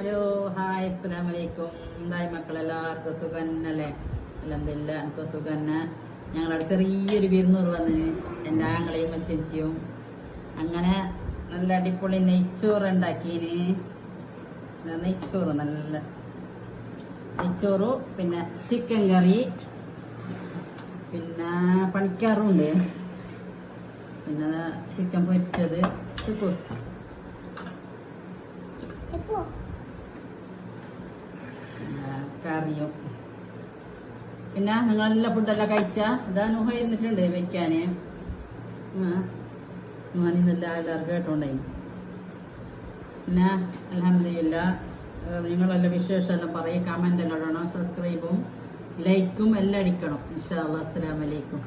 Hello hi അസ്സലാമലൈക്കും. എന്തായി മക്കളെല്ലാവർക്കും സുഖന്നല്ലേ? അൽഹംദുലില്ലാ എനിക്ക് സുഖന്നെ. ഞങ്ങളവിടെ ചെറിയൊരു വിരുന്നൂർ വന്നിന്, എൻ്റെ ആങ്ങളെയും ചേച്ചിയും. അങ്ങനെ നല്ല അടിപൊളി നെയ്ച്ചോറ് ഉണ്ടാക്കീന്. നെയ്ച്ചോറ് നല്ല നെയ്ച്ചോറ്, പിന്നെ ചിക്കൻ കറി, പിന്നെ പണിക്കാറുണ്ട്, പിന്നെ ചിക്കൻ പൊരിച്ചത്, കറിയും. പിന്നെ നിങ്ങളെല്ലാം ഫുഡെല്ലാം കഴിച്ചാ? ഇതാ നുഹ ഇരുന്നിട്ടുണ്ട് വെക്കാന്. നുഹാനിന്നെല്ലാം എല്ലാവർക്കും കേട്ടോണ്ടായി. പിന്നെ അൽഹംദുലില്ലാ നിങ്ങളെല്ലാം വിശേഷമെല്ലാം പറയും, കമന്റ് എല്ലാം ഇടണം, സബ്സ്ക്രൈബും ലൈക്കും എല്ലാം അടിക്കണം. ഇൻഷാ അല്ലാഹ്. അസ്സലാമു അലൈക്കും.